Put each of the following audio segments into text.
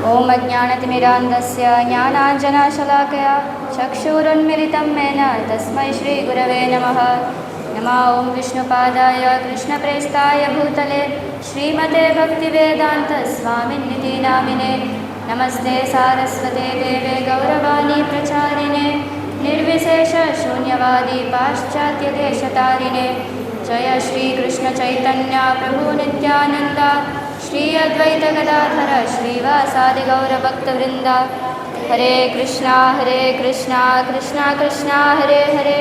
ॐ अज्ञानतिमिरान्धस्य ज्ञानाञ्जनशलाकया चक्षुरुन्मिलितं येन तस्मै श्रीगुरवे नमः। नमः ॐ विष्णुपादाय कृष्णप्रेष्ठाय भूतले श्रीमते भक्तिवेदान्तस्वामिन्निति नामिने। नमस्ते सारस्वते देवे गौरवाणी प्रचारिणे निर्विशेषशून्यवादी पाश्चात्यदेशतारिणे। जय श्रीकृष्णचैतन्य प्रभु नित्यानन्द श्री अद्वैत गदाधर श्रीवासादि गौरभक्तवृन्द। हरे कृष्णा कृष्णा कृष्णा हरे हरे,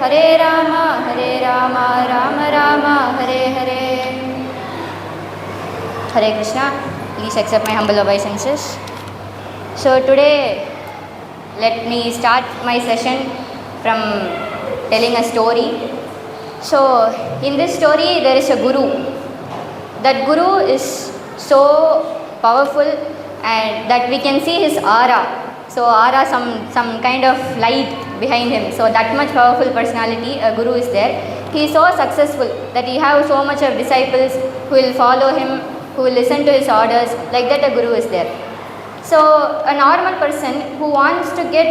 हरे Ram Ram Ram Hare Hare. Hare Krishna, please accept my humble obeisances. So today let me start my session from telling a story. So in this story there is a guru. That guru is so powerful and that we can see his aura. So aura, some kind of light behind him. So that much powerful personality a guru is there. He is so successful that he have so much of disciples who will follow him, who will listen to his orders. Like that a guru is there. So a normal person who wants to get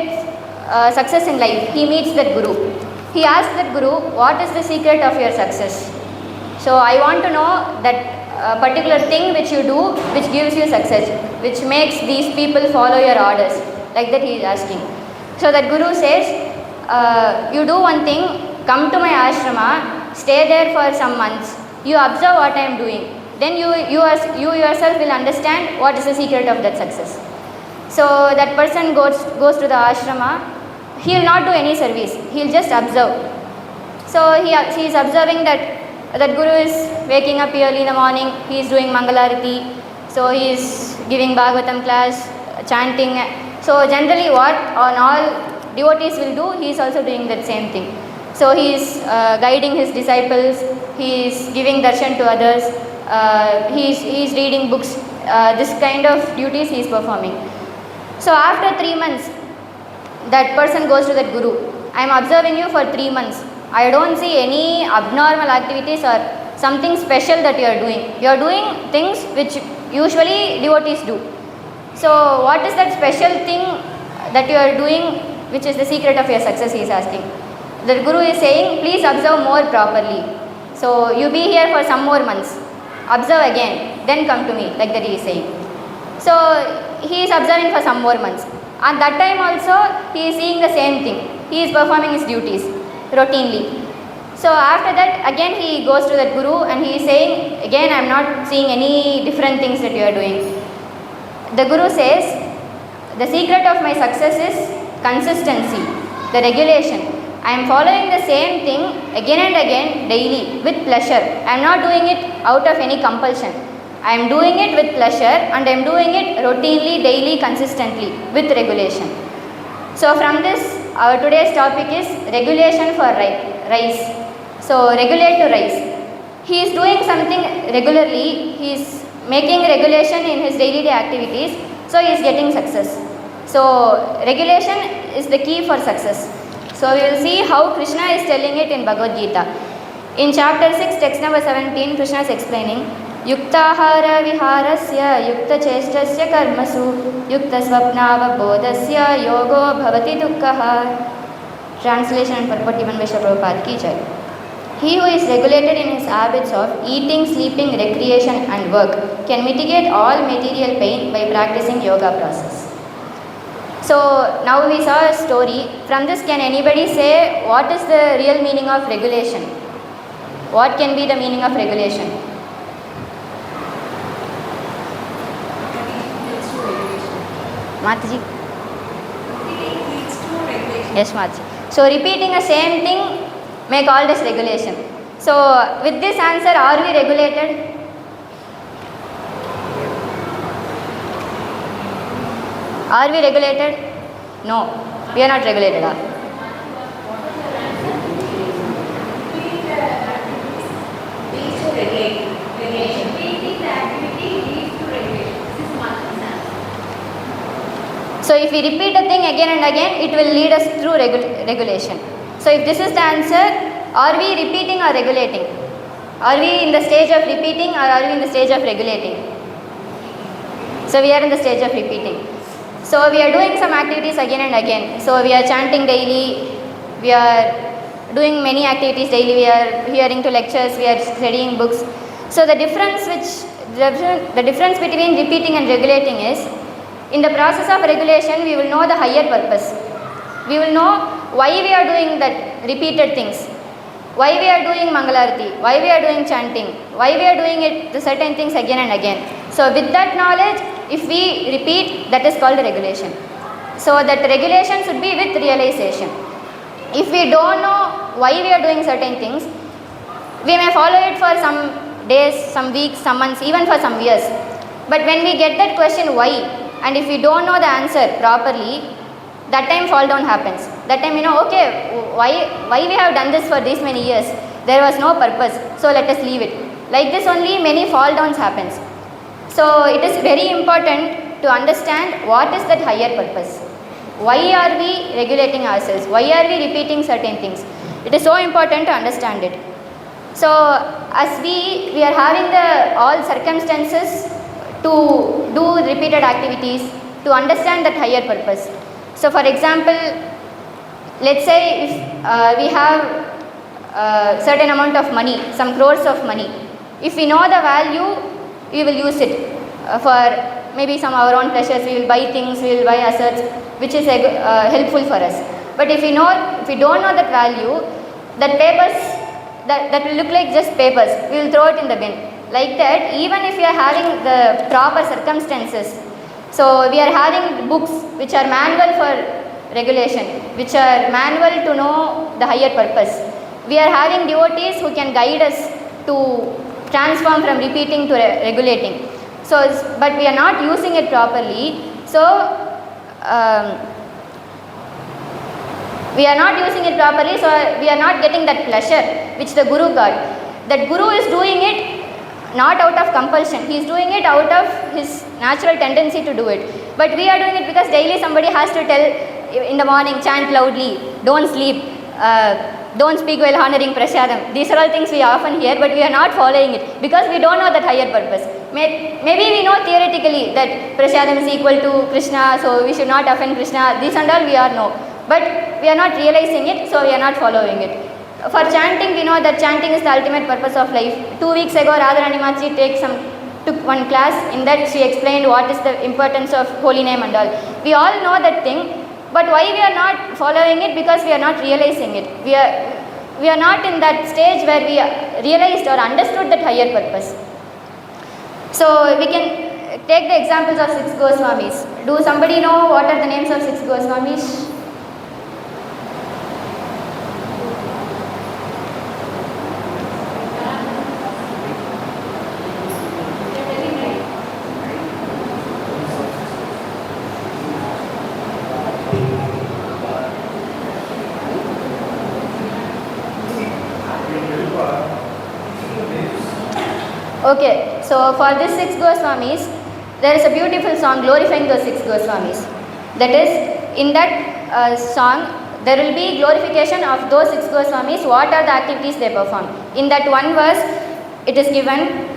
success in life, he meets that guru. He asks that guru, what is the secret of your success? So I want to know that particular thing which you do which gives you success, which makes these people follow your orders. Like that he is asking. So that guru says, you do one thing, come to my ashrama, stay there for some months, you observe what I am doing, then you yourself will understand what is the secret of that success. So that person goes to the ashrama. He will not do any service, he will just observe. So he is observing that guru is waking up early in the morning, he is doing Mangalarati, so he is giving Bhagavatam class, chanting. So generally what all devotees will do, he is also doing that same thing. So he is guiding his disciples, he is giving darshan to others, he is reading books, this kind of duties he is performing. So after 3 months, that person goes to that guru. I am observing you for 3 months. I don't see any abnormal activities or something special that you are doing. You are doing things which usually devotees do. So what is that special thing that you are doing which is the secret of your success, he is asking. The guru is saying, please observe more properly. So you be here for some more months. Observe again, then come to me, like that he is saying. So he is observing for some more months. At that time also he is seeing the same thing. He is performing his duties routinely. So after that again he goes to that guru and he is saying, again I am not seeing any different things that you are doing. The guru says, the secret of my success is consistency, the regulation. I am following the same thing again and again daily with pleasure. I am not doing it out of any compulsion. I am doing it with pleasure and I am doing it routinely, daily, consistently with regulation. So from this, our today's topic is regulation for rise. So regulate to rise. He is doing something regularly, he is making regulation in his daily activities, so he is getting success. So regulation is the key for success. So we will see how Krishna is telling it in Bhagavad Gita. In chapter 6, text number 17, Krishna is explaining, Yuktahara viharasya yukta chestasya karmasu yukta swapnava bodhasya yogo bhavati dukkha. Translation and purport given by Srila Prabhupada ki jai. He who is regulated in his habits of eating, sleeping, recreation and work can mitigate all material pain by practicing yoga process. So now we saw a story. From this, can anybody say what is the real meaning of regulation? What can be the meaning of regulation? Mataji? Yes, Mataji. So repeating the same thing may called as regulation. So with this answer, are we regulated? Are we regulated? No, we are not regulated. So if we repeat a thing again and again, it will lead us through regulation. So if this is the answer, are we repeating or regulating? Are we in the stage of repeating or are we in the stage of regulating? So we are in the stage of repeating. So we are doing some activities again and again. So we are chanting daily, we are doing many activities daily, we are hearing to lectures, we are studying books. So the difference between repeating and regulating is, in the process of regulation we will know the higher purpose. We will know why we are doing that repeated things, why we are doing Mangalarati, why we are doing chanting, why we are doing it, the certain things again and again. So with that knowledge, if we repeat, that is called regulation. So that regulation should be with realization. If we don't know why we are doing certain things, we may follow it for some days, some weeks, some months, even for some years. But when we get that question why, and if we don't know the answer properly, that time fall down happens. That time okay, why we have done this for these many years? There was no purpose, so let us leave it. Like this only many fall downs happens. So it is very important to understand what is that higher purpose. Why are we regulating ourselves? Why are we repeating certain things? It is so important to understand it. So as we are having the all circumstances to do repeated activities, to understand that higher purpose. So for example, let's say if we have certain amount of money, some crores of money. If we know the value, we will use it for maybe some our own pleasures. We will buy things, we will buy assets, which is helpful for us. But if we don't know that value, that papers that will look like just papers, we will throw it in the bin. Like that, even if we are having the proper circumstances, so we are having books which are manual for regulation, which are manual to know the higher purpose. We are having devotees who can guide us to transform from repeating to regulating. So, but we are not using it properly. So, we are not using it properly. So, we are not getting that pleasure which the Guru got. That Guru is doing it not out of compulsion. He is doing it out of his natural tendency to do it. But we are doing it because daily somebody has to tell in the morning, chant loudly, don't sleep, don't speak while honoring prasadam. These are all things we often hear, but we are not following it because we don't know that higher purpose. Maybe we know theoretically that prasadam is equal to Krishna, so we should not offend Krishna. These and all we are know. But we are not realizing it, so we are not following it. For chanting, we know that chanting is the ultimate purpose of life. 2 weeks ago, Radharani Machi took one class. In that, she explained what is the importance of holy name and all. We all know that thing, but why we are not following it? Because we are not realizing it. We are not in that stage where we realized or understood that higher purpose. So we can take the examples of 6 Goswamis. Do somebody know what are the names of 6 Goswamis? Okay, so for these 6 Goswamis, there is a beautiful song glorifying those 6 Goswamis. That is, in that song, there will be glorification of those 6 Goswamis, what are the activities they perform. In that one verse, it is given,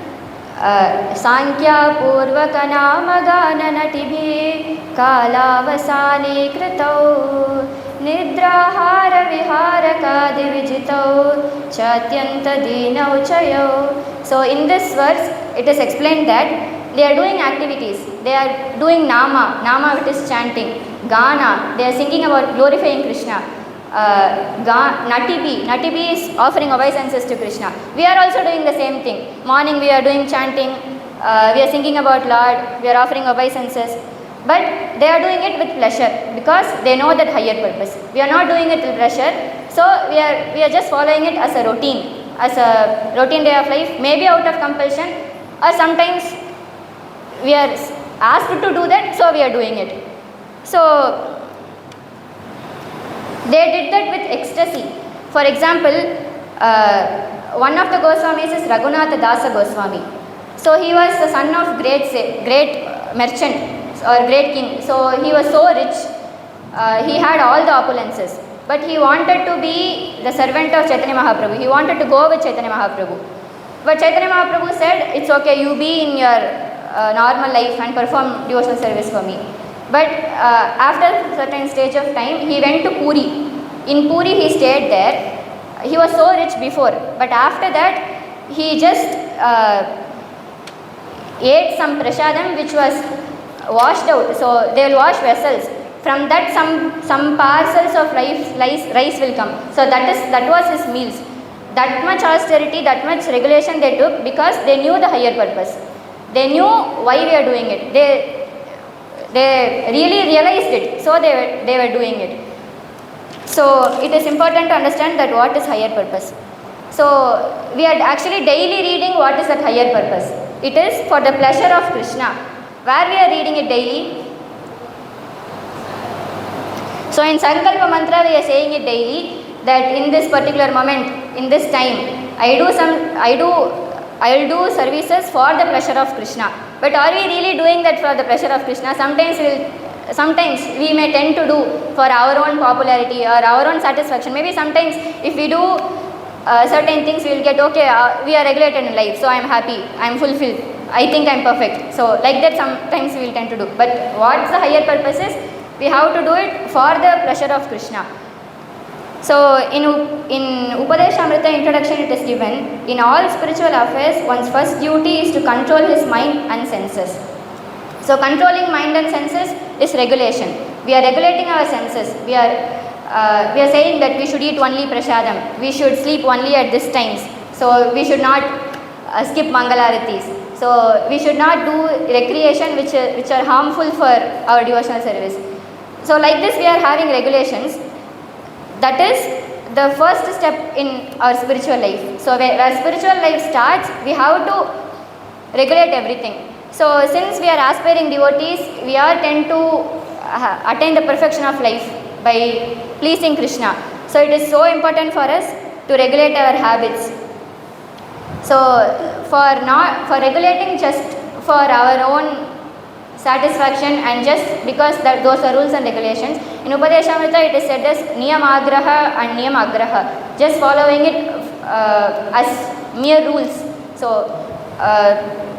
Sankhya Purvaka Namagana Natibhi Kalavasane Kritau Nidrahara Viharaka Divijitau Chatyanta Dinau Chayau. So in this verse, it is explained that they are doing activities. They are doing Nama which is chanting, Gana, they are singing about glorifying Krishna. Natibi is offering obeisances to Krishna. We are also doing the same thing. Morning we are doing chanting, we are singing about Lord, we are offering obeisances. But they are doing it with pleasure because they know that higher purpose. We are not doing it with pleasure. So we are just following it as a routine day of life, maybe out of compulsion, or sometimes we are asked to do that, so we are doing it. So they did that with ecstasy. For example, one of the Goswamis is Raghunatha Dasa Goswami. So he was the son of great merchant or great king. So he was so rich, he had all the opulences. But he wanted to be the servant of Chaitanya Mahaprabhu. He wanted to go with Chaitanya Mahaprabhu. But Chaitanya Mahaprabhu said, it's okay, you be in your normal life and perform devotional service for me. But after a certain stage of time, he went to Puri. In Puri, he stayed there. He was so rich before, but after that, he just ate some prasadam which was washed out. So they will wash vessels. From that, some parcels of rice will come. So that was his meals. That much austerity, that much regulation they took because they knew the higher purpose. They knew why we are doing it. They really realized it. So they were doing it. So it is important to understand that what is higher purpose. So we are actually daily reading what is that higher purpose. It is for the pleasure of Krishna. Where we are reading it daily. So in Sankalpa Mantra we are saying it daily that in this particular moment, in this time, I will do services for the pleasure of Krishna. But are we really doing that for the pleasure of Krishna? Sometimes we may tend to do for our own popularity or our own satisfaction. Maybe sometimes if we do certain things, we will get okay, we are regulated in life, so I am happy, I am fulfilled, I think I am perfect. So like that sometimes we will tend to do. But what's the higher purpose is, we have to do it for the pleasure of Krishna. So in Upadeshamrita introduction it is given, in all spiritual affairs, one's first duty is to control his mind and senses. So controlling mind and senses is regulation. We are regulating our senses. We are saying that we should eat only prasadam. We should sleep only at this times. So we should not skip Mangalaratis. So we should not do recreation which are harmful for our devotional service. So like this we are having regulations. That is the first step in our spiritual life. So where spiritual life starts, we have to regulate everything. So since we are aspiring devotees, we are tend to attain the perfection of life by pleasing Krishna. So it is so important for us to regulate our habits. So for regulating just for our own satisfaction and just because those are rules and regulations, in Upadeshamrita it is said as Niyamagraha and Niyamagraha, just following it as mere rules. So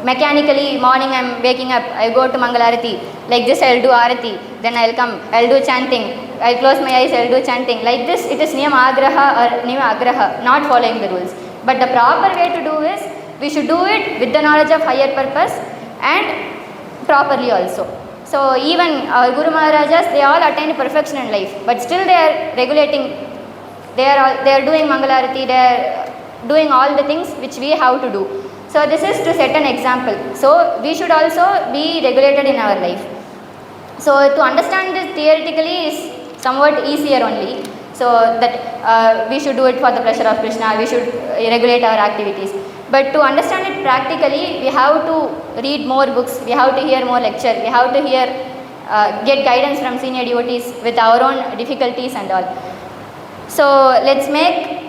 mechanically, morning I am waking up, I go to Mangalarati, like this I will do Arati, then I will come, I will do chanting, I will close my eyes, I will do chanting. Like this it is Niyamagraha or Niyamagraha, not following the rules. But the proper way to do is, we should do it with the knowledge of higher purpose and properly also. So even our Guru Maharajas, they all attained perfection in life, but still they are regulating, they are doing Mangalarati, they are doing all the things which we have to do. So this is to set an example. So we should also be regulated in our life. So to understand this theoretically is somewhat easier only. So that we should do it for the pleasure of Krishna, we should regulate our activities. But to understand it practically, we have to read more books, we have to hear more lecture, we have to get guidance from senior devotees with our own difficulties and all. So let's make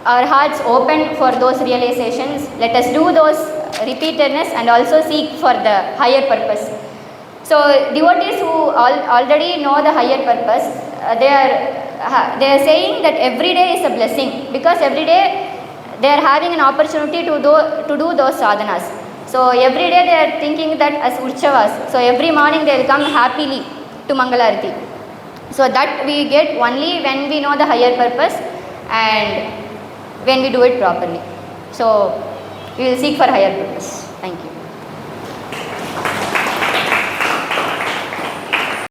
our hearts open for those realizations. Let us do those repeatedness and also seek for the higher purpose. So devotees who already know the higher purpose, they are saying that every day is a blessing, because every day they are having an opportunity to do those sadhanas. So every day they are thinking that as Urchavas. So every morning they will come happily to Mangalarati. So that we get only when we know the higher purpose and when we do it properly. So we will seek for higher purpose. Thank you.